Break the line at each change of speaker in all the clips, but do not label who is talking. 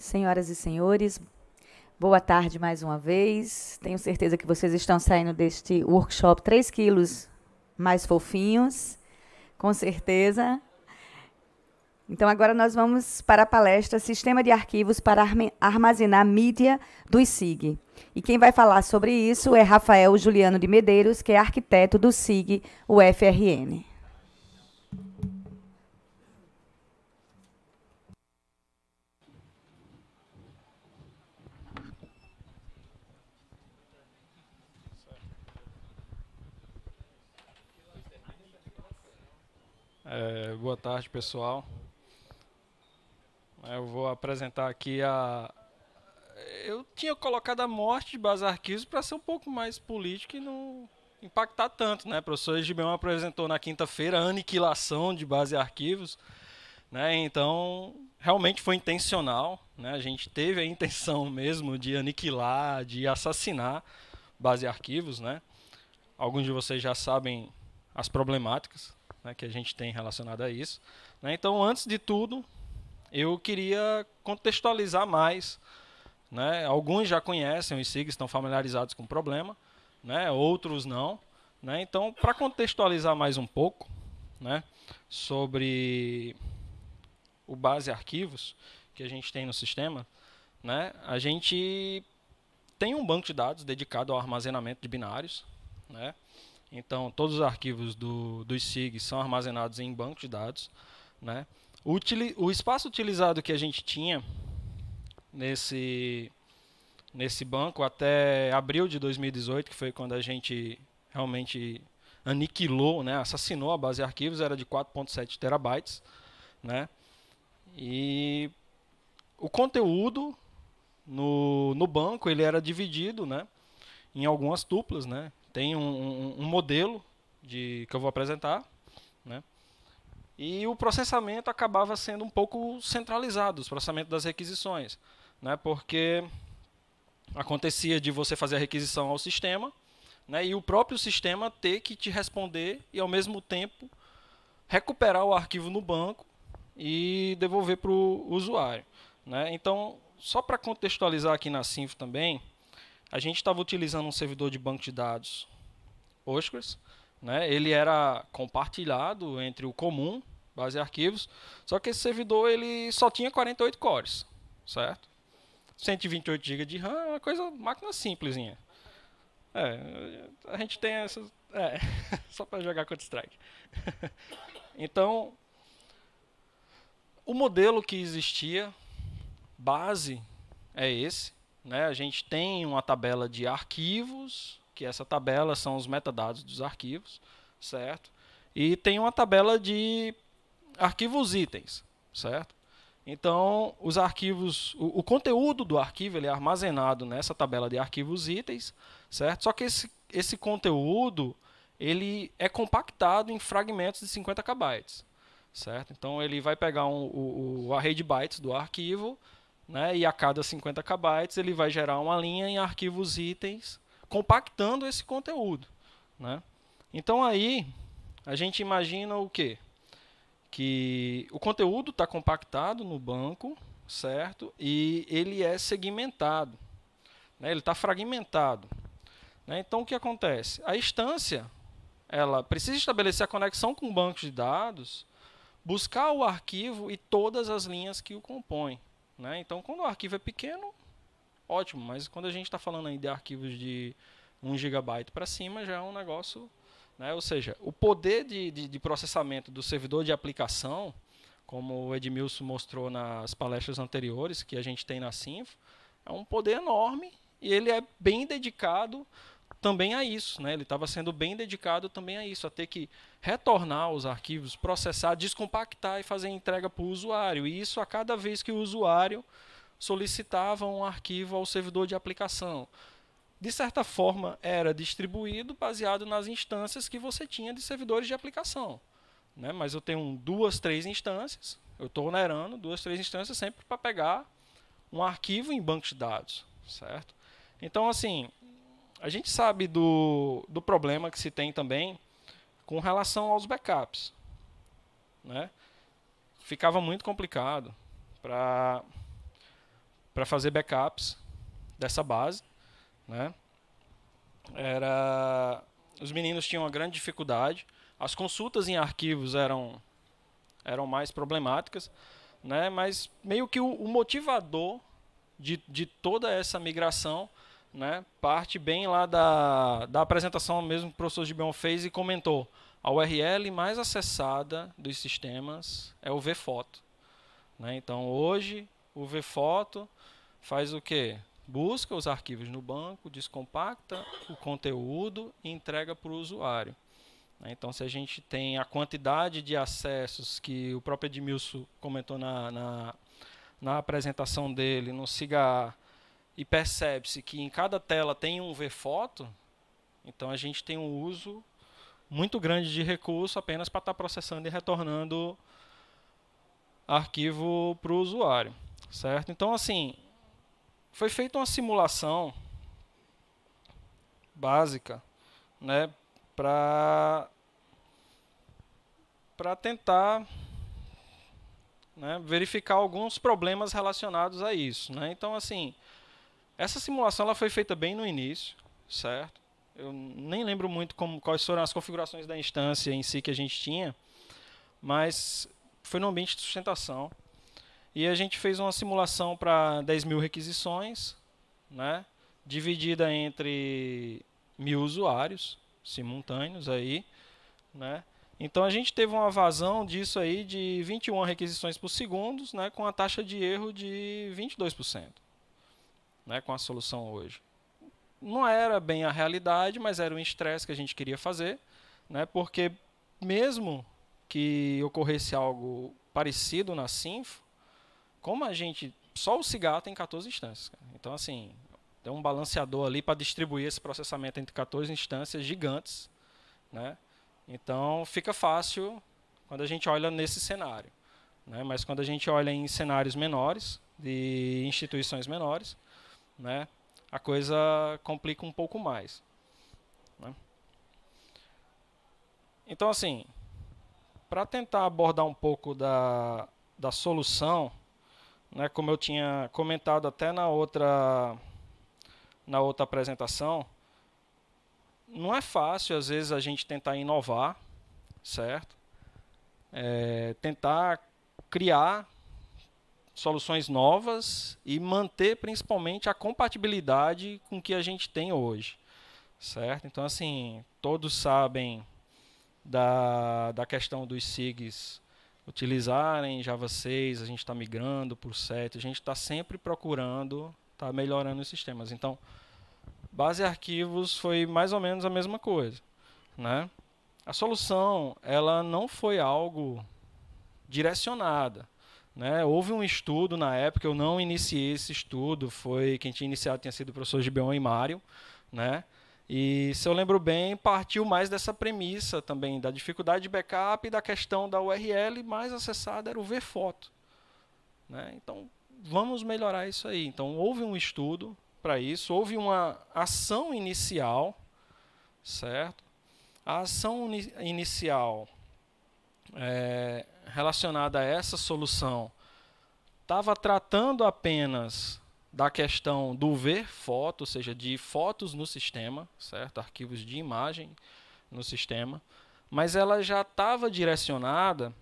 Senhoras e senhores, boa tarde mais uma vez. Tenho certeza que vocês estão saindo deste workshop 3 quilos mais fofinhos, com certeza. Então, agora nós vamos para a palestra Sistema de Arquivos para Armazenar Mídia do SIG. E quem vai falar sobre isso é Rafael Juliano de Medeiros, que é arquiteto do SIG UFRN.
Boa tarde, pessoal. Eu vou apresentar aqui a... Eu tinha colocado a morte de base arquivos para ser um pouco mais político e não impactar tanto, né? O professor Egibião apresentou na quinta-feira a aniquilação de base arquivos, né? Então, realmente foi intencional, né? A gente teve a intenção mesmo de aniquilar, de assassinar base arquivos, né? Alguns de vocês já sabem as problemáticas, né, que a gente tem relacionado a isso, né? Então, antes de tudo, eu queria contextualizar mais, né? Alguns já conhecem os SIGs, estão familiarizados com o problema, né? Outros não, né? Então, para contextualizar mais um pouco, né, sobre o base arquivos que a gente tem no sistema, né, a gente tem um banco de dados dedicado ao armazenamento de binários, né? Então, todos os arquivos dos SIGs são armazenados em banco de dados, né? O espaço utilizado que a gente tinha nesse banco até abril de 2018, que foi quando a gente realmente aniquilou, né, assassinou a base de arquivos, era de 4.7 terabytes, né? E o conteúdo no banco ele era dividido, né, em algumas tuplas, né? Tem um modelo que eu vou apresentar, né? E o processamento acabava sendo um pouco centralizado, o processamento das requisições, né? Porque acontecia de você fazer a requisição ao sistema, né? E o próprio sistema ter que te responder e, ao mesmo tempo, recuperar o arquivo no banco e devolver para o usuário, né? Então, só para contextualizar aqui na Sinfo também, a gente estava utilizando um servidor de banco de dados Postgres, né? Ele era compartilhado entre o comum, base de arquivos, só que esse servidor ele só tinha 48 cores, certo? 128 GB de RAM é uma coisa, máquina simplesinha. A gente tem essas... só para jogar Counter-Strike. Então, o modelo que existia, base, é esse, né? A gente tem uma tabela de arquivos, que essa tabela são os metadados dos arquivos, certo? E tem uma tabela de arquivos itens, certo? Então, os arquivos, o conteúdo do arquivo ele é armazenado nessa tabela de arquivos itens, certo? Só que esse conteúdo ele é compactado em fragmentos de 50 KB, certo? Então, ele vai pegar o array de bytes do arquivo, né, e a cada 50 KB ele vai gerar uma linha em arquivos itens compactando esse conteúdo, né? Então aí a gente imagina o quê? Que o conteúdo está compactado no banco, certo? E ele é segmentado, né? Ele está fragmentado, né? Então o que acontece? A instância ela precisa estabelecer a conexão com o banco de dados, buscar o arquivo e todas as linhas que o compõem, né? Então quando o arquivo é pequeno, ótimo, mas quando a gente está falando aí de arquivos de 1 GB para cima, já é um negócio, né? Ou seja, o poder de processamento do servidor de aplicação, como o Edmilson mostrou nas palestras anteriores que a gente tem na Sinfo, é um poder enorme e ele é bem dedicado também a isso, né? Ele estava sendo bem dedicado também a isso, a ter que retornar os arquivos, processar, descompactar e fazer entrega para o usuário. E isso a cada vez que o usuário solicitava um arquivo ao servidor de aplicação. De certa forma, era distribuído baseado nas instâncias que você tinha de servidores de aplicação, né? Mas eu tenho 2, 3 instâncias, eu estou onerando 2, 3 instâncias sempre para pegar um arquivo em banco de dados, certo? Então, assim, a gente sabe do problema que se tem também com relação aos backups, né? Ficava muito complicado para para fazer backups dessa base, né? Os meninos tinham uma grande dificuldade, as consultas em arquivos eram mais problemáticas, né? Mas meio que o motivador de toda essa migração, né, parte bem lá da apresentação mesmo que o professor Gibeon fez e comentou: a URL mais acessada dos sistemas é o vfoto, né? Então hoje o vfoto faz o quê? Busca os arquivos no banco, descompacta o conteúdo e entrega para o usuário. Então, se a gente tem a quantidade de acessos que o próprio Edmilson comentou na apresentação dele no SIGA, e percebe-se que em cada tela tem um vfoto, então a gente tem um uso muito grande de recurso apenas para estar processando e retornando arquivo para o usuário, certo? Então, assim, foi feita uma simulação básica, né, para tentar, né, verificar alguns problemas relacionados a isso, né? Então, assim, essa simulação ela foi feita bem no início, certo? Eu nem lembro muito quais foram as configurações da instância em si que a gente tinha, mas foi no ambiente de sustentação. E a gente fez uma simulação para 10.000 requisições, né, dividida entre 1.000 usuários simultâneos aí, né? Então a gente teve uma vazão disso aí de 21 requisições por segundo, né, com a taxa de erro de 22%, né, com a solução hoje. Não era bem a realidade, mas era um estresse que a gente queria fazer, né, porque mesmo que ocorresse algo parecido na Sinfo, como a gente, só o SIGA tem 14 instâncias, cara. Então, assim, tem um balanceador ali para distribuir esse processamento entre 14 instâncias gigantes, né? Então, fica fácil quando a gente olha nesse cenário, né? Mas quando a gente olha em cenários menores, de instituições menores, né, a coisa complica um pouco mais, né? Então, assim, para tentar abordar um pouco da solução, né, como eu tinha comentado até na outra apresentação, não é fácil às vezes a gente tentar inovar, certo? Tentar criar soluções novas e manter principalmente a compatibilidade com o que a gente tem hoje, certo? Então, assim, todos sabem da questão dos SIGs utilizarem Java 6, a gente está migrando para o 7, a gente está sempre procurando, está melhorando os sistemas. Então, base arquivos foi mais ou menos a mesma coisa, né? A solução ela não foi algo direcionada, né? Houve um estudo na época, eu não iniciei esse estudo, quem tinha iniciado tinha sido o professor Gibeon e Mário, né? E, se eu lembro bem, partiu mais dessa premissa também, da dificuldade de backup e da questão da URL mais acessada era o vfoto, né? Então, vamos melhorar isso aí. Então, houve um estudo para isso, houve uma ação inicial, certo? A ação inicial relacionada a essa solução estava tratando apenas da questão do ver foto, ou seja, de fotos no sistema, certo? Arquivos de imagem no sistema, mas ela já estava direcionada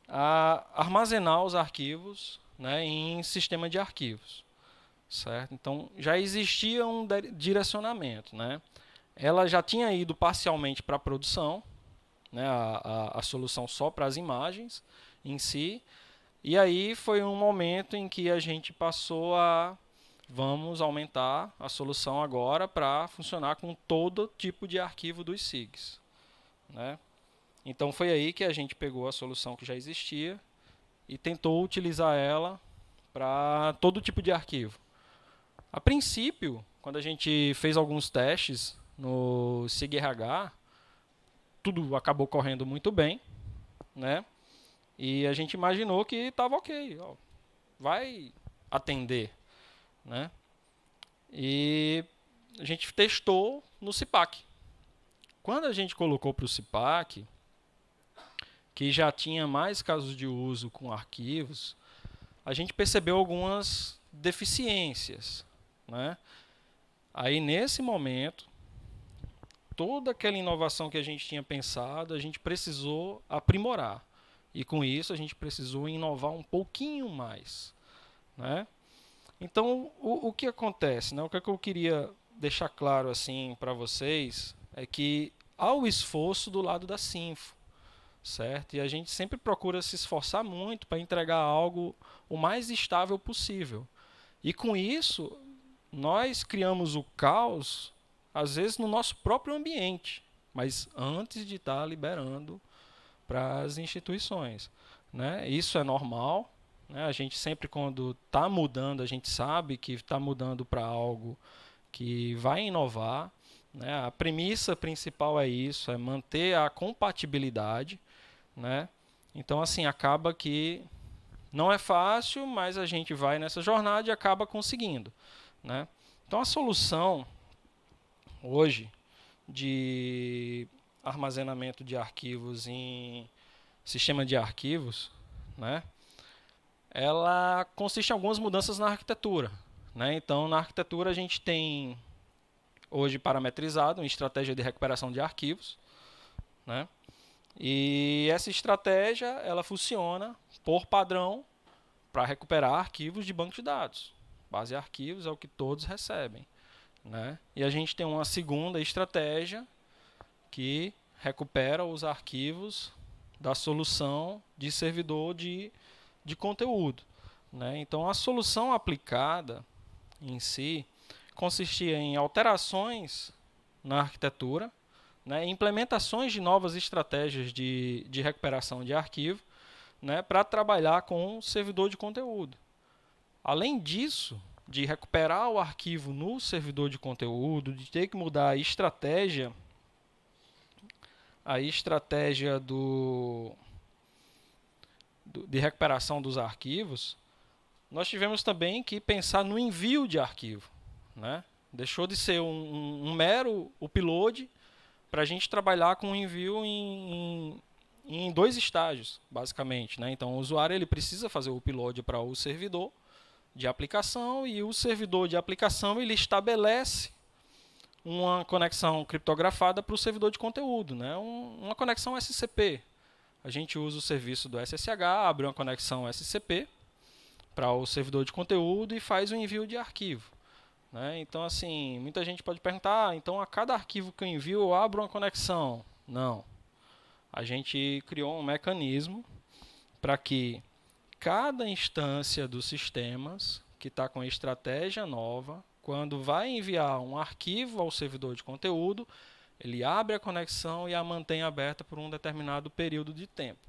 a armazenar os arquivos, né, em sistema de arquivos, certo? Então já existia um direcionamento, né? Ela já tinha ido parcialmente para a produção, né, a solução só para as imagens em si. E aí foi um momento em que a gente passou vamos aumentar a solução agora para funcionar com todo tipo de arquivo dos SIGs, né? Então foi aí que a gente pegou a solução que já existia e tentou utilizar ela para todo tipo de arquivo. A princípio, quando a gente fez alguns testes no SIG-RH, tudo acabou correndo muito bem, né? E a gente imaginou que estava ok, ó, vai atender, né? E a gente testou no CIPAC. Quando a gente colocou para o CIPAC, que já tinha mais casos de uso com arquivos, a gente percebeu algumas deficiências, né? Aí, nesse momento, toda aquela inovação que a gente tinha pensado, a gente precisou aprimorar. E, com isso, a gente precisou inovar um pouquinho mais, né? Então, o que acontece, né? O que é que eu queria deixar claro assim para vocês é que há o esforço do lado da Sinfo, certo? E a gente sempre procura se esforçar muito para entregar algo o mais estável possível. E com isso, nós criamos o caos, às vezes, no nosso próprio ambiente, mas antes de estar liberando para as instituições, né? Isso é normal, né? A gente sempre, quando está mudando, a gente sabe que está mudando para algo que vai inovar, né? A premissa principal é isso, é manter a compatibilidade, né? Então, assim, acaba que não é fácil, mas a gente vai nessa jornada e acaba conseguindo, né? Então, a solução hoje de armazenamento de arquivos em sistema de arquivos, né? Ela consiste em algumas mudanças na arquitetura, né? Então, na arquitetura a gente tem hoje parametrizado uma estratégia de recuperação de arquivos, né? E essa estratégia ela funciona por padrão para recuperar arquivos de banco de dados. Base arquivos é o que todos recebem, né? E a gente tem uma segunda estratégia que recupera os arquivos da solução de servidor de conteúdo, né? Então, a solução aplicada em si consistia em alterações na arquitetura, né? Implementações de novas estratégias de recuperação de arquivo, né? Para trabalhar com o servidor de conteúdo. Além disso, de recuperar o arquivo no servidor de conteúdo, de ter que mudar a estratégia de recuperação dos arquivos, nós tivemos também que pensar no envio de arquivo, né? Deixou de ser um mero upload para a gente trabalhar com o envio em dois estágios, basicamente, né? Então, o usuário ele precisa fazer o upload para o servidor de aplicação e o servidor de aplicação ele estabelece uma conexão criptografada para o servidor de conteúdo, né? Uma conexão SCP. A gente usa o serviço do SSH, abre uma conexão SCP para o servidor de conteúdo e faz o envio de arquivo, né? Então, assim, muita gente pode perguntar, então a cada arquivo que eu envio eu abro uma conexão. Não. A gente criou um mecanismo para que cada instância dos sistemas que está com a estratégia nova, quando vai enviar um arquivo ao servidor de conteúdo, ele abre a conexão e a mantém aberta por um determinado período de tempo,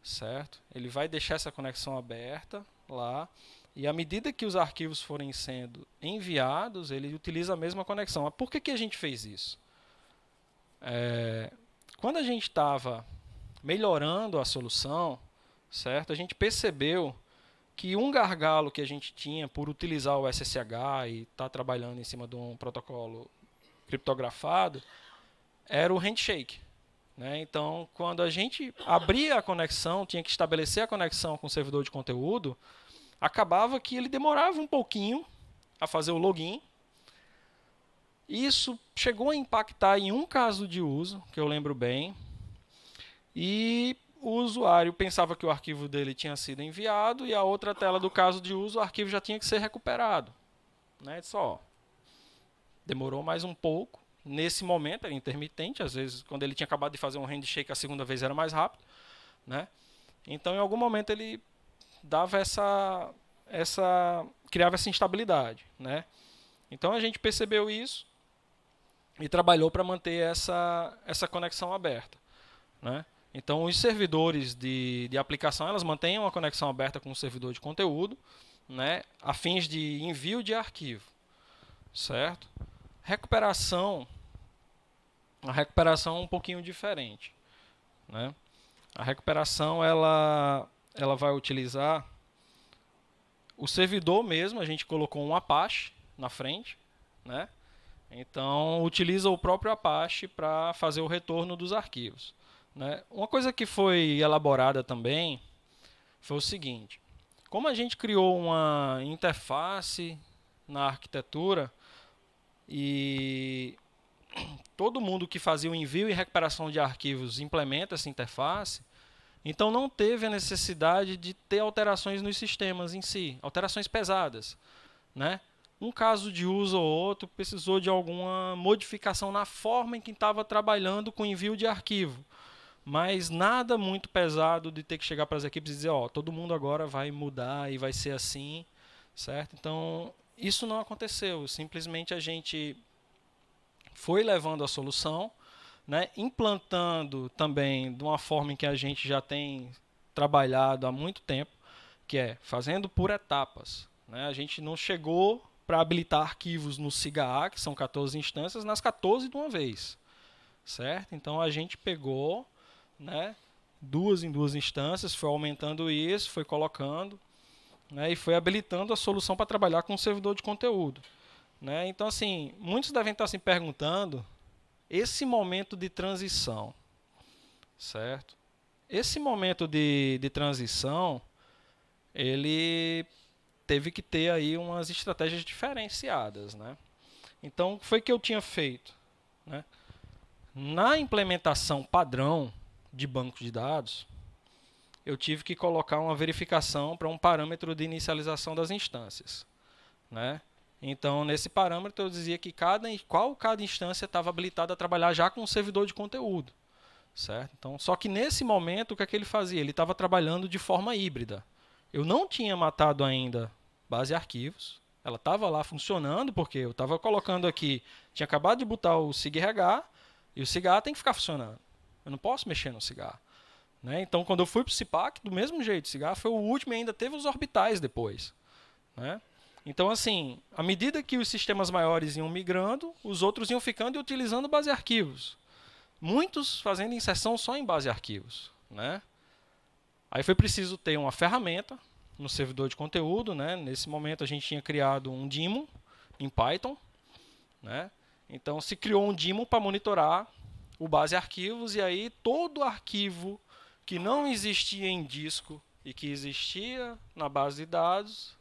certo? Ele vai deixar essa conexão aberta lá e à medida que os arquivos forem sendo enviados, ele utiliza a mesma conexão. Mas por que a gente fez isso? Quando a gente estava melhorando a solução, certo? A gente percebeu que um gargalo que a gente tinha por utilizar o SSH e estar trabalhando em cima de um protocolo criptografado era o handshake, né? Então, quando a gente abria a conexão, tinha que estabelecer a conexão com o servidor de conteúdo, acabava que ele demorava um pouquinho a fazer o login. Isso chegou a impactar em um caso de uso, que eu lembro bem, e o usuário pensava que o arquivo dele tinha sido enviado e a outra tela do caso de uso, o arquivo já tinha que ser recuperado, né? Só demorou mais um pouco. Nesse momento era intermitente, às vezes quando ele tinha acabado de fazer um handshake a segunda vez era mais rápido, né? Então em algum momento ele dava criava essa instabilidade, né? Então a gente percebeu isso e trabalhou para manter essa conexão aberta, né? Então os servidores de aplicação elas mantêm uma conexão aberta com o servidor de conteúdo, né? A fins de envio de arquivo, certo? A recuperação é um pouquinho diferente, né? A recuperação ela vai utilizar o servidor mesmo, a gente colocou um Apache na frente, né? Então utiliza o próprio Apache para fazer o retorno dos arquivos, né? Uma coisa que foi elaborada também foi o seguinte: Como a gente criou uma interface na arquitetura e todo mundo que fazia o envio e recuperação de arquivos implementa essa interface, então não teve a necessidade de ter alterações nos sistemas em si, alterações pesadas, né? Um caso de uso ou outro precisou de alguma modificação na forma em que estava trabalhando com envio de arquivo, mas nada muito pesado de ter que chegar para as equipes e dizer, ó, todo mundo agora vai mudar e vai ser assim, certo? Então, isso não aconteceu, simplesmente a gente foi levando a solução, né, implantando também de uma forma em que a gente já tem trabalhado há muito tempo, que é fazendo por etapas, né? A gente não chegou para habilitar arquivos no SIGA-A, que são 14 instâncias, nas 14 de uma vez, certo? Então a gente pegou, né, duas em duas instâncias, foi aumentando isso, foi colocando, né, e foi habilitando a solução para trabalhar com o servidor de conteúdo, né? Então, assim, muitos devem estar se perguntando, esse momento de transição, certo? Esse momento de transição, ele teve que ter aí umas estratégias diferenciadas, né? Então, o que foi que eu tinha feito, né? Na implementação padrão de banco de dados, eu tive que colocar uma verificação para um parâmetro de inicialização das instâncias, né? Então, nesse parâmetro, eu dizia que cada instância estava habilitada a trabalhar já com o servidor de conteúdo, certo? Então, só que nesse momento, o que é que ele fazia? Ele estava trabalhando de forma híbrida. Eu não tinha matado ainda base arquivos, ela estava lá funcionando, porque eu estava colocando aqui, tinha acabado de botar o SIG-RH, e o SIG-A tem que ficar funcionando. Eu não posso mexer no SIG-A, né? Então, quando eu fui para o CIPAC, do mesmo jeito, o SIG-A foi o último e ainda teve os orbitais depois, né? Então, assim, à medida que os sistemas maiores iam migrando, os outros iam ficando e utilizando base arquivos. Muitos fazendo inserção só em base arquivos, né? Aí foi preciso ter uma ferramenta no servidor de conteúdo, né? Nesse momento a gente tinha criado um daemon em Python, né? Então se criou um daemon para monitorar o base arquivos, e aí todo arquivo que não existia em disco e que existia na base de dados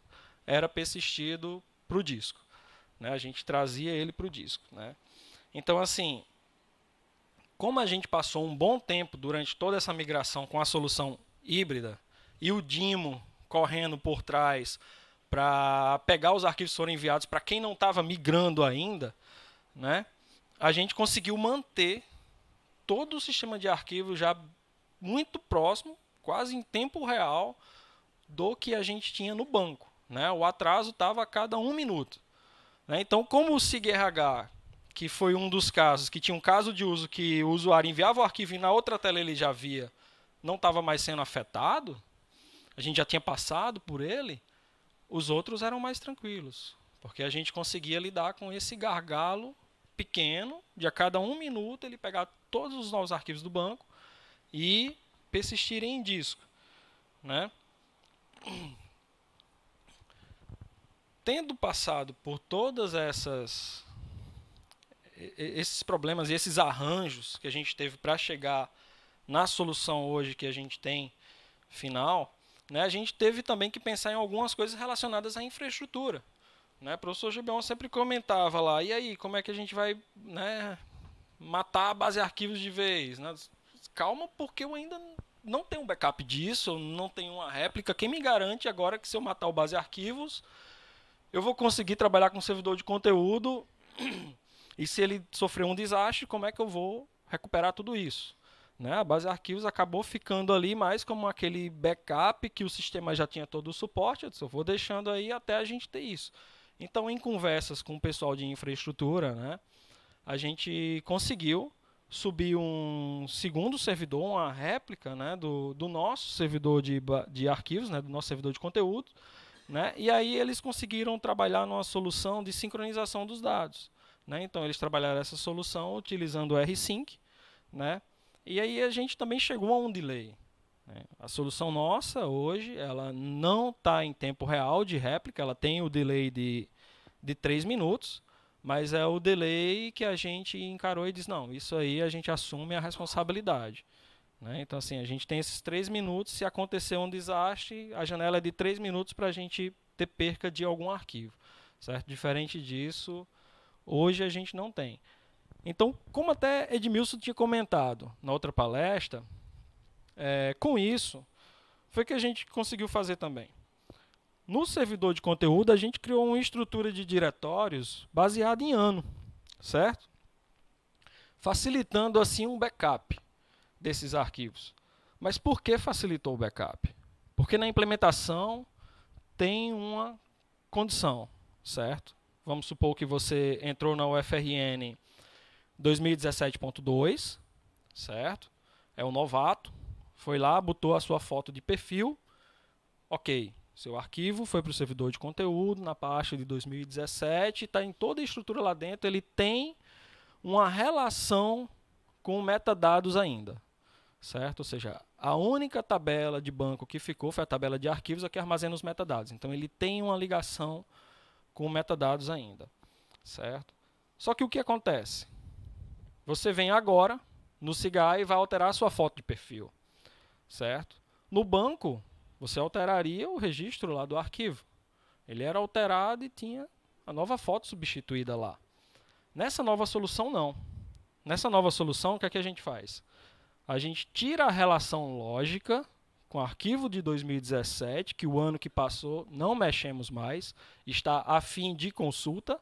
era persistido para o disco, né? A gente trazia ele para o disco, né? Então, assim, como a gente passou um bom tempo durante toda essa migração com a solução híbrida e o daemon correndo por trás para pegar os arquivos que foram enviados para quem não estava migrando ainda, né? A gente conseguiu manter todo o sistema de arquivos já muito próximo, quase em tempo real, do que a gente tinha no banco, né? O atraso estava a cada 1 minuto, né? Então, como o SIG-RH, que foi um dos casos, que tinha um caso de uso que o usuário enviava o arquivo e na outra tela ele já via, não estava mais sendo afetado, a gente já tinha passado por ele, os outros eram mais tranquilos, porque a gente conseguia lidar com esse gargalo pequeno, de a cada 1 minuto ele pegar todos os novos arquivos do banco e persistirem em disco, né? Tendo passado por todas esses problemas e esses arranjos que a gente teve para chegar na solução hoje que a gente tem final, né, a gente teve também que pensar em algumas coisas relacionadas à infraestrutura, né? O professor Gibeon sempre comentava lá, e aí, como é que a gente vai, né, matar a base arquivos de vez, né? Calma, porque eu ainda não tenho um backup disso, eu não tenho uma réplica. Quem me garante agora que se eu matar o base arquivos, eu vou conseguir trabalhar com servidor de conteúdo e se ele sofrer um desastre, como é que eu vou recuperar tudo isso? Né? A base arquivos acabou ficando ali mais como aquele backup que o sistema já tinha todo o suporte, eu disse, eu vou deixando aí até a gente ter isso. Então, em conversas com o pessoal de infraestrutura, né, a gente conseguiu subir um segundo servidor, uma réplica, né, do nosso servidor de arquivos, né, do nosso servidor de conteúdo, né, e aí eles conseguiram trabalhar numa solução de sincronização dos dados, né? Então eles trabalharam essa solução utilizando o rsync, né, e aí a gente também chegou a um delay, né? A solução nossa hoje ela não está em tempo real de réplica, ela tem o delay de 3 minutos, mas é o delay que a gente encarou e diz, não, isso aí a gente assume a responsabilidade, né? Então, assim, a gente tem esses 3 minutos. Se acontecer um desastre, a janela é de 3 minutos para a gente ter perca de algum arquivo, certo? Diferente disso, hoje a gente não tem. Então, como até Edmilson tinha comentado na outra palestra, com isso, foi que a gente conseguiu fazer também. No servidor de conteúdo, a gente criou uma estrutura de diretórios baseada em ano, certo? Facilitando assim um backup desses arquivos. Mas por que facilitou o backup? Porque na implementação tem uma condição, certo? Vamos supor que você entrou na UFRN 2017.2, certo? É um novato, foi lá, botou a sua foto de perfil, ok. Seu arquivo foi para o servidor de conteúdo na pasta de 2017, está em toda a estrutura lá dentro, ele tem uma relação com metadados ainda, certo? Ou seja, a única tabela de banco que ficou foi a tabela de arquivos que armazena os metadados. Então ele tem uma ligação com metadados ainda, certo? Só que o que acontece? Você vem agora no CIGAI e vai alterar a sua foto de perfil, certo? No banco, você alteraria o registro lá do arquivo. Ele era alterado e tinha a nova foto substituída lá. Nessa nova solução, não. Nessa nova solução, o que é que a gente faz? A gente tira a relação lógica com o arquivo de 2017, que o ano que passou não mexemos mais, está a fim de consulta,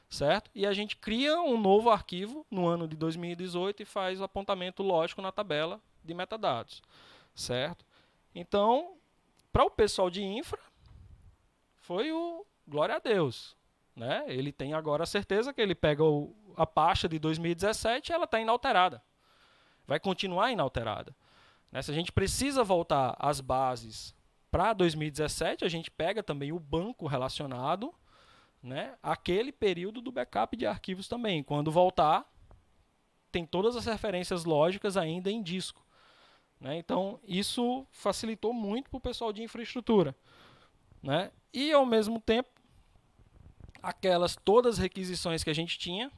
certo? E a gente cria um novo arquivo no ano de 2018 e faz o apontamento lógico na tabela de metadados, certo? Então, para o pessoal de infra, foi o glória a Deus, né? Ele tem agora a certeza que ele pega a pasta de 2017 e ela está inalterada. Vai continuar inalterada. Né? Se a gente precisa voltar às bases para 2017, a gente pega também o banco relacionado, né, aquele período do backup de arquivos também. Quando voltar, tem todas as referências lógicas ainda em disco. Né? Então, isso facilitou muito para o pessoal de infraestrutura. Né? E, ao mesmo tempo, todas as requisições que a gente tinha,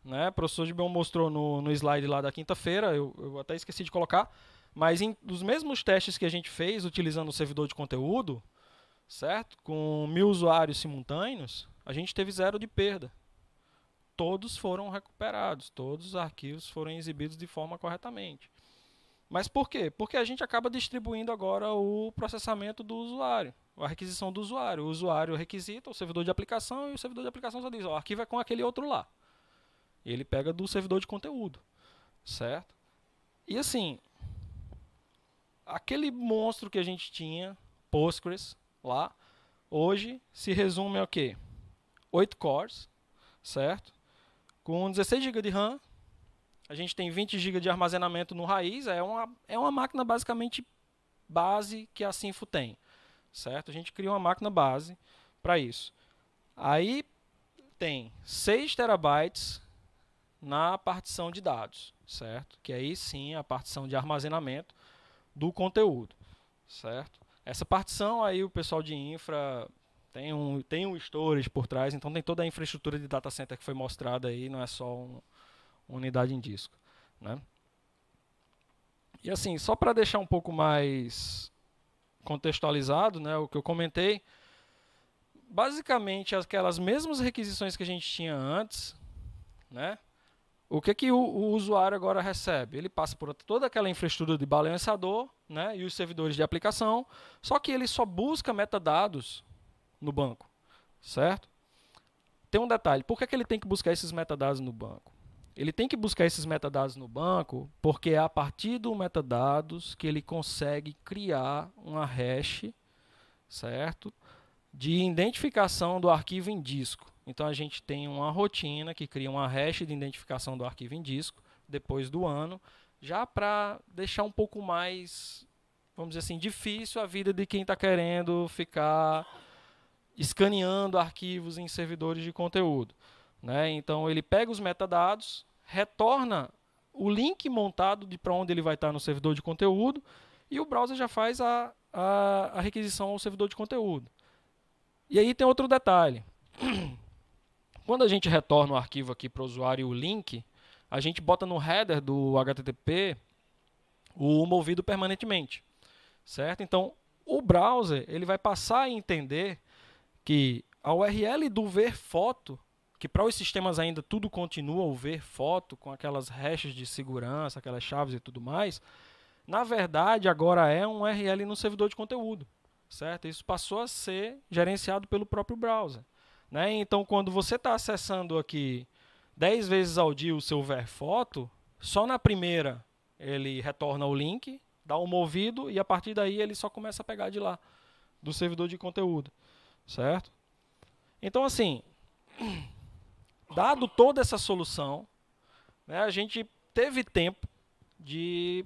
né? O professor Gibeon mostrou no slide lá da quinta-feira, eu até esqueci de colocar, mas dos mesmos testes que a gente fez utilizando o servidor de conteúdo, certo? Com 1000 usuários simultâneos, a gente teve 0 de perda. Todos foram recuperados, todos os arquivos foram exibidos de forma corretamente. Mas por quê? Porque a gente acaba distribuindo agora o processamento do usuário, a requisição do usuário. O usuário requisita o servidor de aplicação e o servidor de aplicação só diz, ó, o arquivo é com aquele outro lá. Ele pega do servidor de conteúdo, certo? E assim, aquele monstro que a gente tinha, Postgres, lá, hoje se resume a quê? 8 cores, certo? Com 16 GB de RAM, a gente tem 20 GB de armazenamento no raiz, é uma máquina basicamente base que a Sinfo tem, certo? A gente cria uma máquina base para isso. Aí tem 6 terabytes na partição de dados, certo? Que aí sim é a partição de armazenamento do conteúdo, certo? Essa partição aí o pessoal de infra tem um storage por trás, então tem toda a infraestrutura de data center que foi mostrada aí, não é só uma unidade em disco, né? E assim, só para deixar um pouco mais contextualizado, né, o que eu comentei, basicamente aquelas mesmas requisições que a gente tinha antes, né? O que o usuário agora recebe? Ele passa por toda aquela infraestrutura de balanceador, né, e os servidores de aplicação, só que ele só busca metadados no banco, certo? Tem um detalhe, por que ele tem que buscar esses metadados no banco? Ele tem que buscar esses metadados no banco porque é a partir do metadados que ele consegue criar uma hash, certo? De identificação do arquivo em disco. Então a gente tem uma rotina que cria uma hash de identificação do arquivo em disco depois do ano, já para deixar um pouco mais, vamos dizer assim, difícil a vida de quem está querendo ficar escaneando arquivos em servidores de conteúdo. Né? Então ele pega os metadados, retorna o link montado de para onde ele vai estar no servidor de conteúdo e o browser já faz a requisição ao servidor de conteúdo. E aí tem outro detalhe. Quando a gente retorna o arquivo aqui para o usuário e o link, a gente bota no header do HTTP o movido permanentemente, certo? Então, o browser ele vai passar a entender que a URL do ver foto, que para os sistemas ainda tudo continua o ver foto, com aquelas hashes de segurança, aquelas chaves e tudo mais, na verdade agora é um URL no servidor de conteúdo, certo? Isso passou a ser gerenciado pelo próprio browser, né? Então, quando você está acessando aqui 10 vezes ao dia o seu ver foto, só na primeira ele retorna o link, dá um movido e a partir daí ele só começa a pegar de lá, do servidor de conteúdo, certo? Então, assim, dado toda essa solução, né, a gente teve tempo de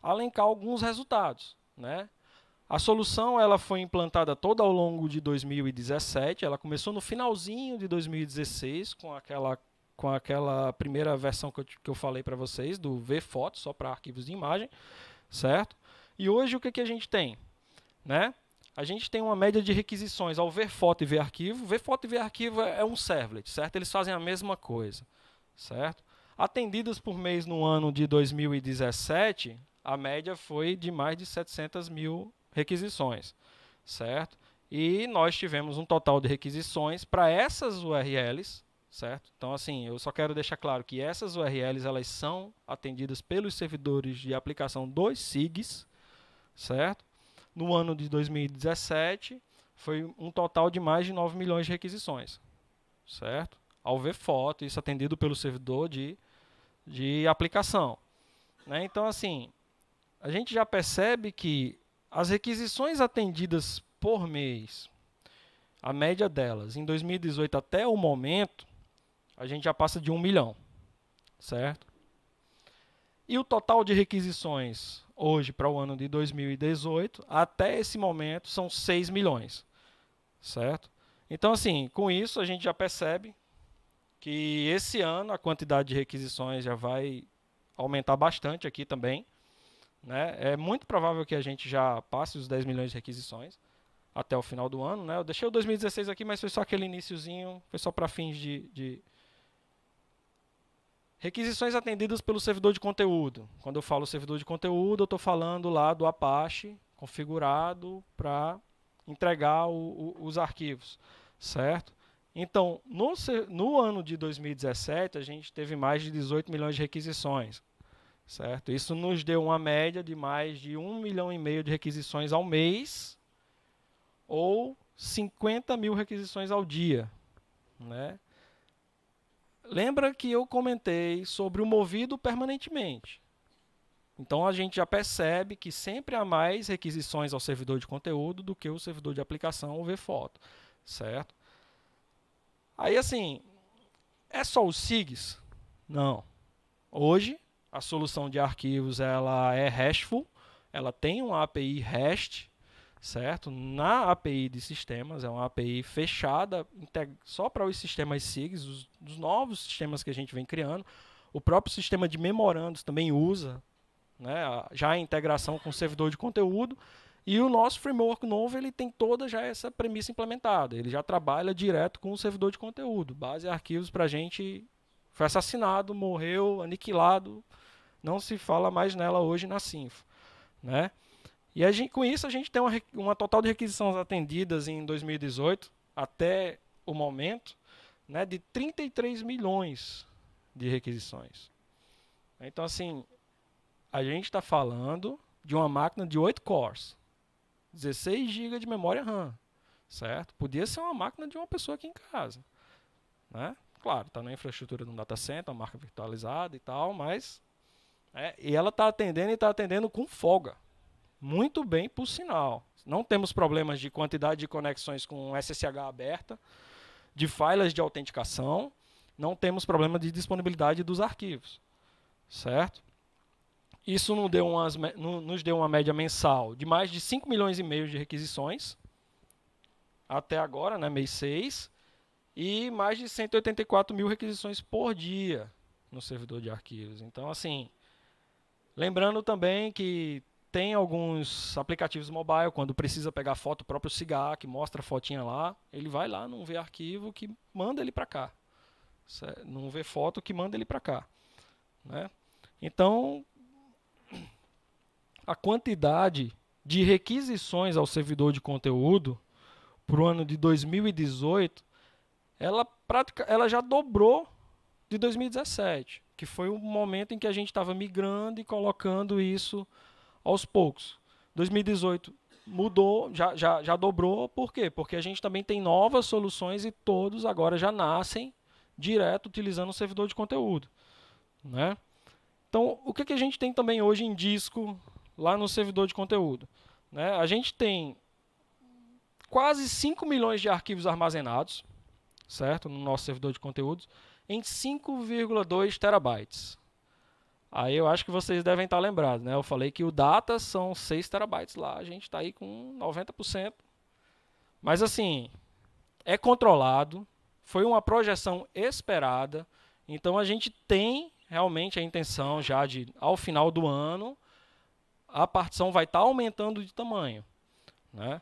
alencar alguns resultados, né? A solução ela foi implantada toda ao longo de 2017, ela começou no finalzinho de 2016 com aquela primeira versão que eu falei para vocês, do VFoto, só para arquivos de imagem, certo? E hoje o que a gente tem? Né? A gente tem uma média de requisições ao VFoto e VArquivo. VFoto e VArquivo é um servlet, certo? Eles fazem a mesma coisa, certo? Atendidas por mês no ano de 2017, a média foi de mais de 700 mil requisições, certo? E nós tivemos um total de requisições para essas URLs, certo? Então, assim, eu só quero deixar claro que essas URLs elas são atendidas pelos servidores de aplicação dos SIGs, certo? No ano de 2017, foi um total de mais de 9 milhões de requisições, certo? Ao ver foto, isso atendido pelo servidor de aplicação, né? Então, assim, a gente já percebe que as requisições atendidas por mês, a média delas, em 2018 até o momento, a gente já passa de 1 milhão, certo? E o total de requisições hoje para o ano de 2018, até esse momento, são 6 milhões, certo? Então, assim, com isso a gente já percebe que esse ano a quantidade de requisições já vai aumentar bastante aqui também, né? É muito provável que a gente já passe os 10 milhões de requisições até o final do ano, né? Eu deixei o 2016 aqui, mas foi só aquele iniciozinho, foi só para fins de requisições atendidas pelo servidor de conteúdo. Quando eu falo servidor de conteúdo, eu estou falando lá do Apache configurado para entregar os arquivos, certo? Então, no ano de 2017, a gente teve mais de 18 milhões de requisições, certo? Isso nos deu uma média de mais de 1,5 milhão de requisições ao mês ou 50 mil requisições ao dia, né? Lembra que eu comentei sobre o movido permanentemente. Então, a gente já percebe que sempre há mais requisições ao servidor de conteúdo do que o servidor de aplicação ou VFoto, certo? Aí, assim, é só os SIGs? Não. Hoje, a solução de arquivos ela é RESTful, ela tem uma API REST, certo? Na API de sistemas, é uma API fechada só para os sistemas SIGs, os novos sistemas que a gente vem criando. O próprio sistema de memorandos também usa, né, já a integração com o servidor de conteúdo. E o nosso framework novo ele tem toda já essa premissa implementada. Ele já trabalha direto com o servidor de conteúdo. Base arquivos para a gente foi assassinado, morreu, aniquilado. Não se fala mais nela hoje na Sinfo, né? E com isso a gente tem uma total de requisições atendidas em 2018 até o momento, né, de 33 milhões de requisições. Então, assim, a gente está falando de uma máquina de 8 cores, 16 GB de memória RAM, certo? Podia ser uma máquina de uma pessoa aqui em casa, né? Claro, está na infraestrutura de um data center, uma marca virtualizada e tal, mas e ela está atendendo e está atendendo com folga. Muito bem, por sinal. Não temos problemas de quantidade de conexões com SSH aberta, de files de autenticação, não temos problema de disponibilidade dos arquivos, certo? Isso nos deu uma média mensal de mais de 5 milhões e meio de requisições, até agora, né, mês 6, e mais de 184 mil requisições por dia no servidor de arquivos. Então, assim, lembrando também que tem alguns aplicativos mobile, quando precisa pegar foto, o próprio Cigar, que mostra a fotinha lá, ele vai lá num VArquivo que manda ele para cá. Num VFoto que manda ele para cá, né? Então, a quantidade de requisições ao servidor de conteúdo para o ano de 2018, ela já dobrou de 2017, que foi o momento em que a gente estava migrando e colocando isso aos poucos. 2018 mudou, já dobrou, por quê? Porque a gente também tem novas soluções e todos agora já nascem direto utilizando o servidor de conteúdo, né? Então, o que a gente tem também hoje em disco lá no servidor de conteúdo, né? A gente tem quase 5 milhões de arquivos armazenados, certo? No nosso servidor de conteúdos, em 5,2 terabytes. Aí eu acho que vocês devem estar lembrados, né? Eu falei que o data são 6 terabytes lá, a gente está aí com 90%. Mas assim, é controlado, foi uma projeção esperada, então a gente tem realmente a intenção já de, ao final do ano, a partição vai estar aumentando de tamanho, né?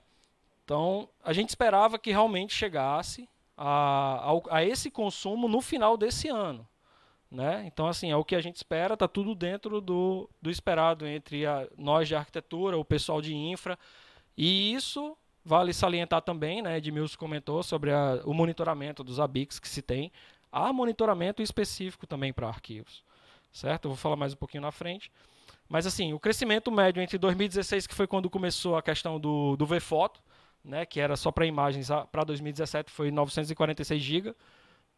Então, a gente esperava que realmente chegasse a esse consumo no final desse ano, né? Então, assim, é o que a gente espera, está tudo dentro do esperado entre nós de arquitetura, o pessoal de infra, e isso vale salientar também, né? Edmilson comentou sobre o monitoramento dos ABICs que se tem. Há monitoramento específico também para arquivos, certo? Eu vou falar mais um pouquinho na frente. Mas, assim, o crescimento médio entre 2016, que foi quando começou a questão do VFoto, né, que era só para imagens, para 2017 foi 946 GB.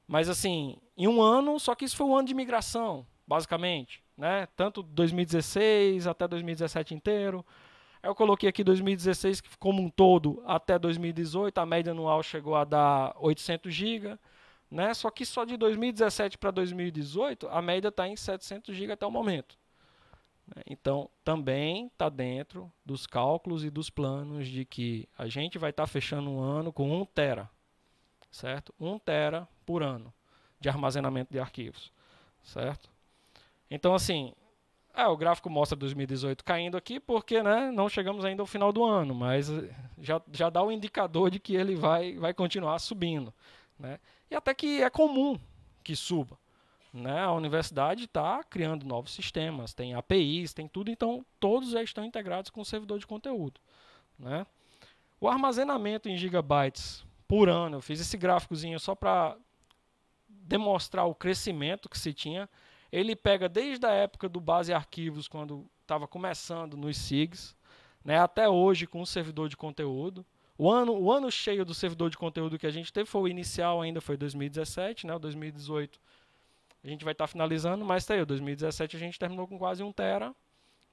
Mas assim, em um ano, só que isso foi um ano de migração, basicamente, né? Tanto 2016 até 2017 inteiro. Aí eu coloquei aqui 2016 como um todo até 2018, a média anual chegou a dar 800 GB, né? Só que só de 2017 para 2018, a média está em 700 GB até o momento. Então, também está dentro dos cálculos e dos planos de que a gente vai estar fechando um ano com 1 tera, certo? 1 tera por ano de armazenamento de arquivos, certo? Então, assim, o gráfico mostra 2018 caindo aqui porque, né, não chegamos ainda ao final do ano, mas já dá um indicador de que ele vai continuar subindo, né? E até que é comum que suba. Né, a universidade está criando novos sistemas, tem APIs, tem tudo, então todos já estão integrados com o servidor de conteúdo. Né? O armazenamento em gigabytes por ano, eu fiz esse gráficozinho só para demonstrar o crescimento que se tinha. Ele pega desde a época do base arquivos, quando estava começando nos SIGs, né, até hoje com o servidor de conteúdo. O ano cheio do servidor de conteúdo que a gente teve foi o inicial ainda, foi 2017, né, o 2018 a gente vai estar finalizando, mas tá aí, 2017 a gente terminou com quase 1 tera,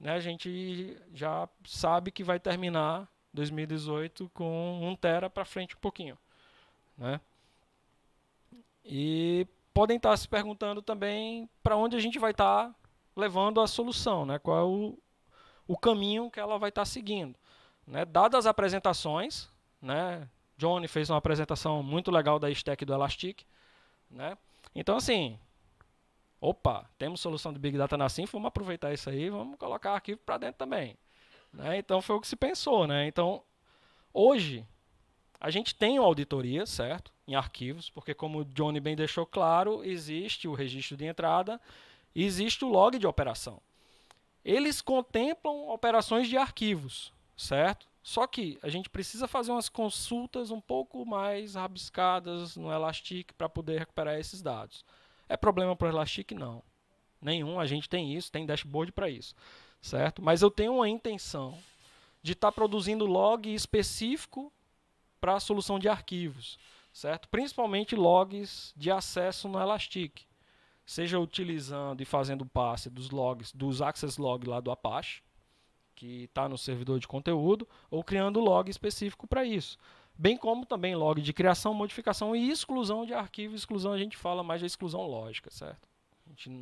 né? A gente já sabe que vai terminar 2018 com 1 tera para frente um pouquinho, né? E podem estar se perguntando também para onde a gente vai estar levando a solução, né? Qual é o caminho que ela vai estar seguindo, né? Dadas as apresentações, né? Johnny fez uma apresentação muito legal da stack do Elastic, né? Então, assim, opa, temos solução de Big Data na Symfony, vamos aproveitar isso aí, vamos colocar arquivo para dentro também. Né? Então foi o que se pensou. Né? Então, hoje, a gente tem uma auditoria, certo? Em arquivos, porque como o Johnny bem deixou claro, existe o registro de entrada e existe o log de operação. Eles contemplam operações de arquivos, certo? Só que a gente precisa fazer umas consultas um pouco mais rabiscadas no Elastic para poder recuperar esses dados. É problema para o Elastic? Não. Nenhum, a gente tem isso, tem dashboard para isso, certo? Mas eu tenho uma intenção de estar produzindo log específico para a solução de arquivos, certo? Principalmente logs de acesso no Elastic, seja utilizando e fazendo passe dos logs, dos access log lá do Apache, que está no servidor de conteúdo, ou criando log específico para isso. Bem como também log de criação, modificação e exclusão de arquivo. Exclusão a gente fala mais da exclusão lógica, certo?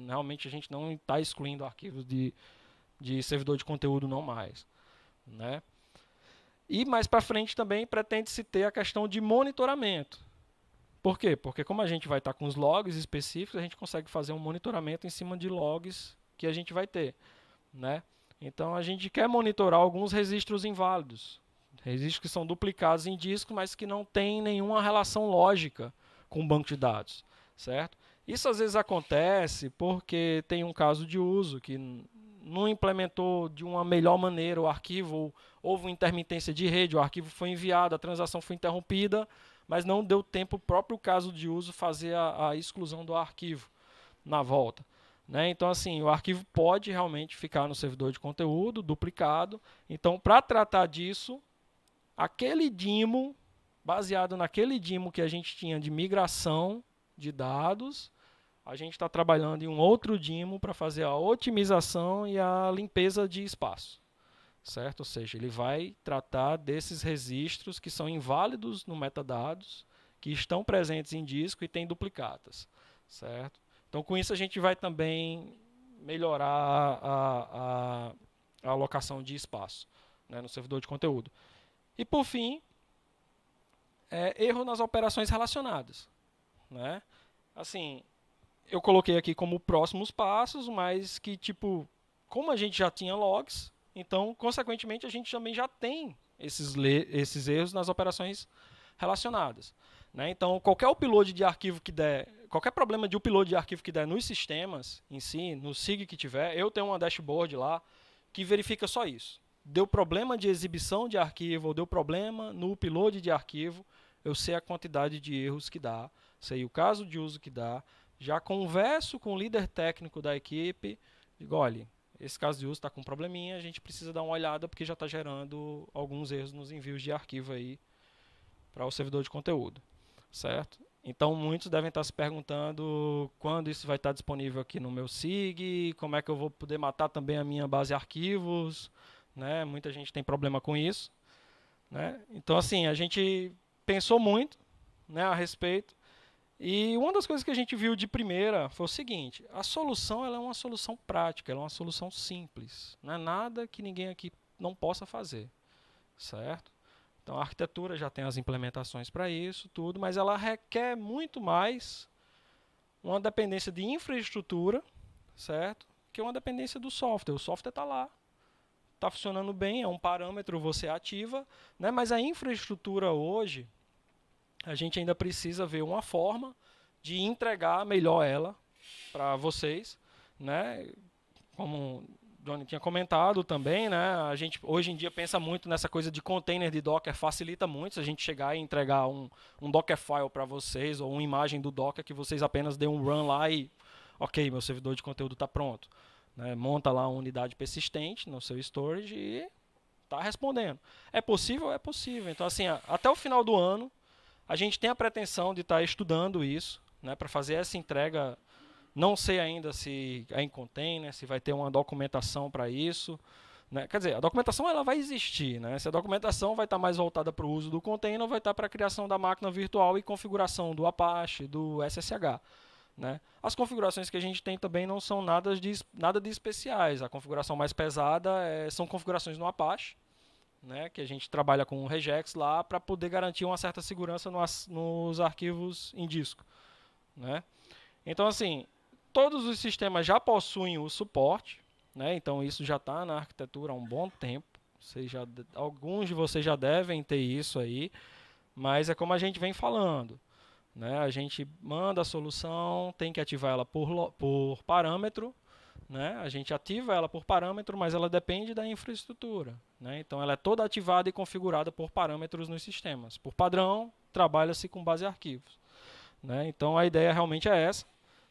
Realmente a gente não está excluindo arquivos de servidor de conteúdo não mais. Né? E mais para frente também pretende-se ter a questão de monitoramento. Por quê? Porque como a gente vai estar com os logs específicos, a gente consegue fazer um monitoramento em cima de logs que a gente vai ter. Né? Então a gente quer monitorar alguns registros inválidos. Registros que são duplicados em disco, mas que não tem nenhuma relação lógica com o banco de dados, certo? Isso às vezes acontece porque tem um caso de uso que não implementou de uma melhor maneira o arquivo, ou houve uma intermitência de rede, o arquivo foi enviado, a transação foi interrompida, mas não deu tempo o próprio caso de uso fazer a exclusão do arquivo na volta. Né? Então, assim, o arquivo pode realmente ficar no servidor de conteúdo, duplicado. Então, para tratar disso, aquele DIMO, baseado naquele DIMO que a gente tinha de migração de dados, a gente está trabalhando em um outro DIMO para fazer a otimização e a limpeza de espaço. Certo? Ou seja, ele vai tratar desses registros que são inválidos no metadados, que estão presentes em disco e têm duplicatas. Certo? Então, com isso, a gente vai também melhorar a alocação de espaço, né, no servidor de conteúdo. E, por fim, erro nas operações relacionadas. Né? Assim, eu coloquei aqui como próximos passos, mas que, tipo, como a gente já tinha logs, então, consequentemente, a gente também já tem esses erros nas operações relacionadas. Né? Então, qualquer upload de arquivo que der, qualquer problema de upload de arquivo que der nos sistemas em si, no SIG que tiver, eu tenho uma dashboard lá que verifica só isso. Deu problema de exibição de arquivo, ou deu problema no upload de arquivo, eu sei a quantidade de erros que dá, sei o caso de uso que dá, já converso com o líder técnico da equipe, digo, olha, esse caso de uso está com um probleminha, a gente precisa dar uma olhada porque já está gerando alguns erros nos envios de arquivo aí para o servidor de conteúdo. Certo? Então, muitos devem estar se perguntando quando isso vai estar disponível aqui no meu SIG, como é que eu vou poder matar também a minha base de arquivos, né? Muita gente tem problema com isso. Né? Então, assim, a gente pensou muito, né, a respeito, e uma das coisas que a gente viu de primeira foi o seguinte: a solução ela é uma solução prática, ela é uma solução simples, não é nada que ninguém aqui não possa fazer. Certo? Então, a arquitetura já tem as implementações para isso, tudo, mas ela requer muito mais uma dependência de infraestrutura, certo? Que uma dependência do software. O software está lá, está funcionando bem, é um parâmetro, você ativa, né? Mas a infraestrutura hoje, a gente ainda precisa ver uma forma de entregar melhor ela para vocês, né? Como Johnny tinha comentado também, né? A gente hoje em dia pensa muito nessa coisa de container de Docker, facilita muito se a gente chegar e entregar um Dockerfile para vocês, ou uma imagem do Docker que vocês apenas dêem um run lá e, ok, meu servidor de conteúdo está pronto. Né? Monta lá uma unidade persistente no seu storage e está respondendo. É possível? É possível. Então, assim, até o final do ano, a gente tem a pretensão de estar estudando isso, né, para fazer essa entrega. Não sei ainda se é em container, se vai ter uma documentação para isso. Né? Quer dizer, a documentação ela vai existir. Né? Se a documentação vai estar mais voltada para o uso do container, ou vai estar para a criação da máquina virtual e configuração do Apache, do SSH. Né? As configurações que a gente tem também não são nada de especiais. A configuração mais pesada são configurações no Apache, né? Que a gente trabalha com o regex lá para poder garantir uma certa segurança nos arquivos em disco. Né? Então, assim, todos os sistemas já possuem o suporte, né? Então isso já está na arquitetura há um bom tempo. Alguns de vocês já devem ter isso aí, mas é como a gente vem falando. Né? A gente manda a solução, tem que ativar ela por parâmetro. Né? A gente ativa ela por parâmetro, mas ela depende da infraestrutura. Né? Então ela é toda ativada e configurada por parâmetros nos sistemas. Por padrão, trabalha-se com base em arquivos. Né? Então a ideia realmente é essa.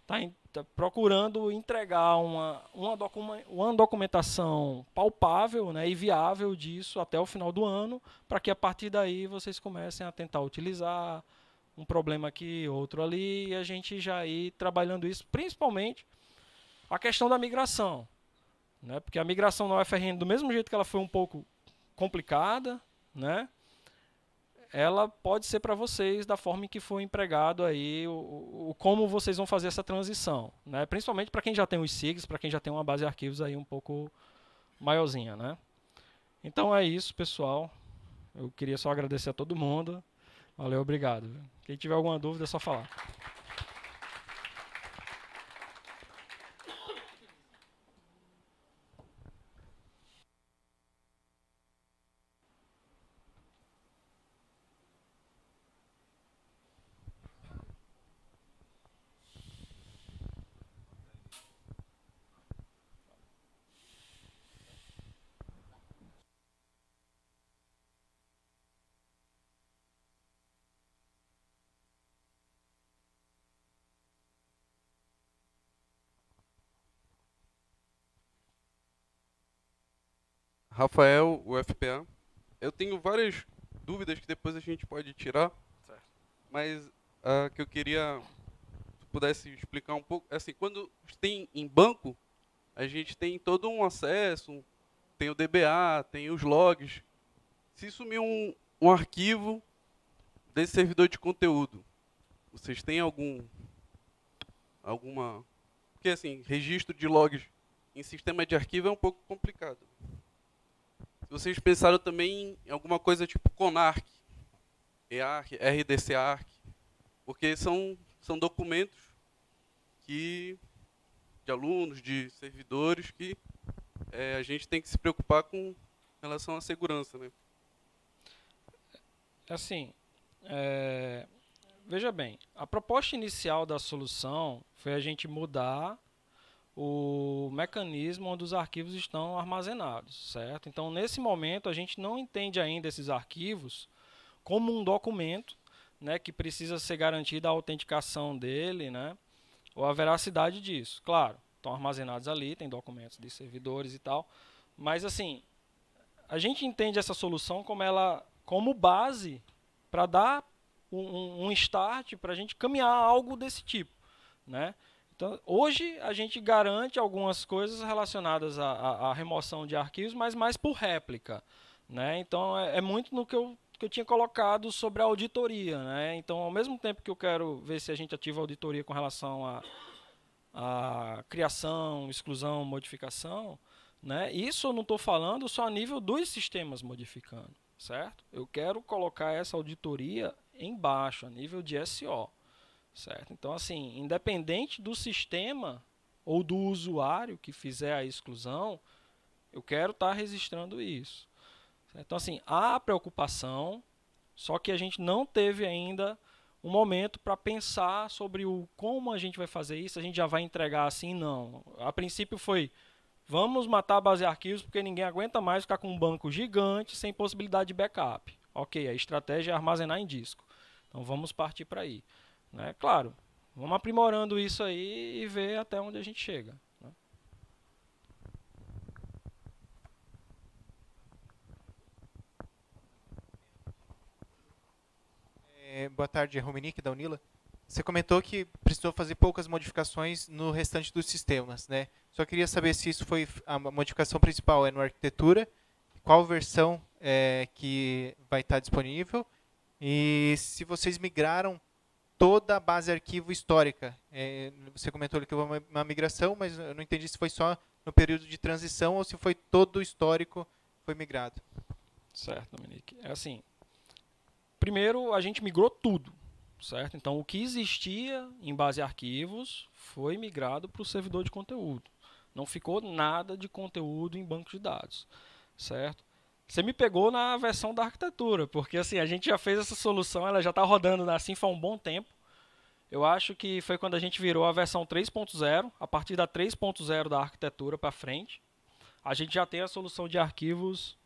Tá procurando entregar uma documentação palpável, né, e viável disso até o final do ano, para que a partir daí vocês comecem a tentar utilizar um problema aqui, outro ali, e a gente já ir trabalhando isso, principalmente a questão da migração. Né, porque a migração na UFRN, do mesmo jeito que ela foi um pouco complicada, né, ela pode ser para vocês da forma em que foi empregado aí, como vocês vão fazer essa transição. Né? Principalmente para quem já tem os SIGs, para quem já tem uma base de arquivos aí um pouco maiorzinha. Né? Então é isso, pessoal. Eu queria só agradecer a todo mundo. Valeu, obrigado. Quem tiver alguma dúvida é só falar.
Rafael, o FPA. Eu tenho várias dúvidas que depois a gente pode tirar,
Certo.
mas a que eu queria que pudesse explicar um pouco, assim, quando tem em banco, a gente tem todo um acesso, tem o DBA, tem os logs. Se sumir um arquivo desse servidor de conteúdo, vocês têm alguma... Porque, assim, registro de logs em sistema de arquivo é um pouco complicado. Se vocês pensaram também em alguma coisa tipo CONARC, EARC, RDC-ARC, porque são documentos de alunos, de servidores, que a gente tem que se preocupar com relação à segurança, né?
Assim, veja bem, a proposta inicial da solução foi a gente mudar o mecanismo onde os arquivos estão armazenados, certo? Então, nesse momento, a gente não entende ainda esses arquivos como um documento, né, que precisa ser garantida a autenticação dele, né, ou a veracidade disso. Claro, estão armazenados ali, tem documentos de servidores e tal, mas assim, a gente entende essa solução como base para dar um start para a gente caminhar algo desse tipo, né? Então, hoje a gente garante algumas coisas relacionadas à remoção de arquivos, mas mais por réplica, né? Então é muito no que eu tinha colocado sobre a auditoria, né? Então, ao mesmo tempo que eu quero ver se a gente ativa a auditoria com relação à criação, exclusão, modificação, né? Isso eu não estou falando só a nível dos sistemas modificando, certo? Eu quero colocar essa auditoria embaixo, a nível de SO. Certo? Então, assim, independente do sistema ou do usuário que fizer a exclusão, eu quero estar registrando isso. Certo? Então, assim, há preocupação, só que a gente não teve ainda um momento para pensar sobre como a gente vai fazer isso, a gente já vai entregar assim, não. A princípio foi, vamos matar a base de arquivos porque ninguém aguenta mais ficar com um banco gigante sem possibilidade de backup. Ok, a estratégia é armazenar em disco. Então, vamos partir para aí. Né? Claro, vamos aprimorando isso aí e ver até onde a gente chega. Né?
Boa tarde, Rominique, da Unila. Você comentou que precisou fazer poucas modificações no restante dos sistemas, né? Só queria saber se isso foi a modificação principal no arquitetura, qual versão que vai estar disponível e se vocês migraram toda a base arquivo histórica. Você comentou que houve uma migração, mas eu não entendi se foi só no período de transição ou se foi todo o histórico foi migrado.
Certo, Dominique. É assim, primeiro a gente migrou tudo, certo? Então o que existia em base arquivos foi migrado para o servidor de conteúdo. Não ficou nada de conteúdo em banco de dados, certo? Você me pegou na versão da arquitetura, porque assim, a gente já fez essa solução, ela já está rodando assim faz um bom tempo. Eu acho que foi quando a gente virou a versão 3.0, a partir da 3.0 da arquitetura para frente, a gente já tem a solução de arquivos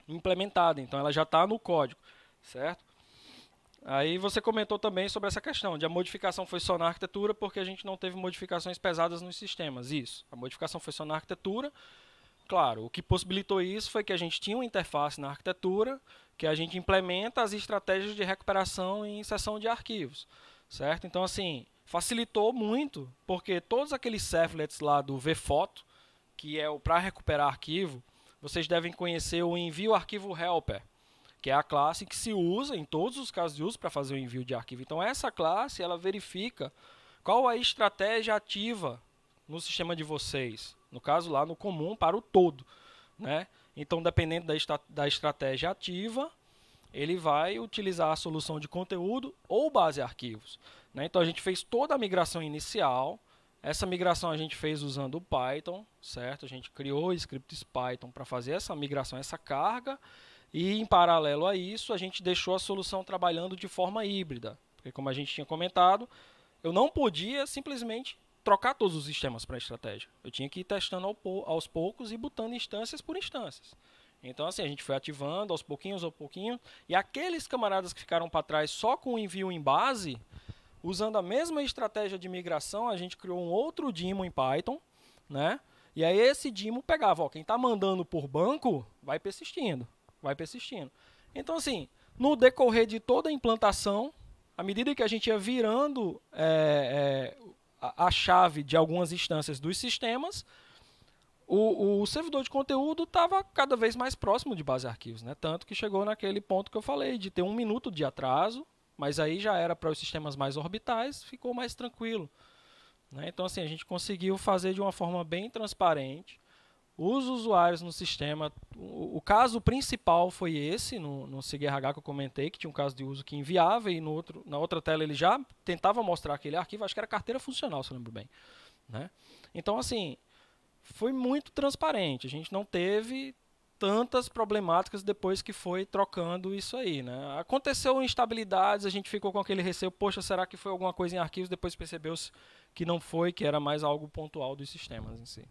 implementada, então ela já está no código, certo? Aí você comentou também sobre essa questão de a modificação foi só na arquitetura porque a gente não teve modificações pesadas nos sistemas. Isso, a modificação foi só na arquitetura. Claro, o que possibilitou isso foi que a gente tinha uma interface na arquitetura que a gente implementa as estratégias de recuperação em seção de arquivos, certo? Então, assim, facilitou muito, porque todos aqueles servlets lá do vfoto, que é o para recuperar arquivo, vocês devem conhecer o envio arquivo helper, que é a classe que se usa em todos os casos de uso para fazer o envio de arquivo. Então, essa classe, ela verifica qual a estratégia ativa no sistema de vocês. No caso lá no comum para o todo, né? Então, dependendo da estratégia ativa, ele vai utilizar a solução de conteúdo ou base arquivos, né? Então, a gente fez toda a migração inicial. Essa migração a gente fez usando o Python, certo? A gente criou scripts Python para fazer essa migração, essa carga. E, em paralelo a isso, a gente deixou a solução trabalhando de forma híbrida. Porque, como a gente tinha comentado, eu não podia simplesmente trocar todos os sistemas para a estratégia. Eu tinha que ir testando aos poucos e botando instâncias por instâncias. Então, assim, a gente foi ativando aos pouquinhos, e aqueles camaradas que ficaram para trás só com o envio em base, usando a mesma estratégia de migração, a gente criou um outro daemon em Python, né? E aí esse Dimo pegava, ó, quem está mandando por banco vai persistindo, vai persistindo. Então, assim, no decorrer de toda a implantação, à medida que a gente ia virando a chave de algumas instâncias dos sistemas, o servidor de conteúdo estava cada vez mais próximo de base arquivos, né? Tanto que chegou naquele ponto que eu falei, de ter 1 minuto de atraso, mas aí já era para os sistemas mais orbitais, ficou mais tranquilo, né? Então, assim, a gente conseguiu fazer de uma forma bem transparente. Os usuários no sistema, o caso principal foi esse, no SIG-RH que eu comentei, que tinha um caso de uso que enviava e na outra tela ele já tentava mostrar aquele arquivo, acho que era carteira funcional, se eu lembro bem, né? Então, assim, foi muito transparente, a gente não teve tantas problemáticas depois que foi trocando isso aí, né? Aconteceu instabilidades, a gente ficou com aquele receio, poxa, será que foi alguma coisa em arquivos? Depois percebeu-se que não foi, que era mais algo pontual dos sistemas em si.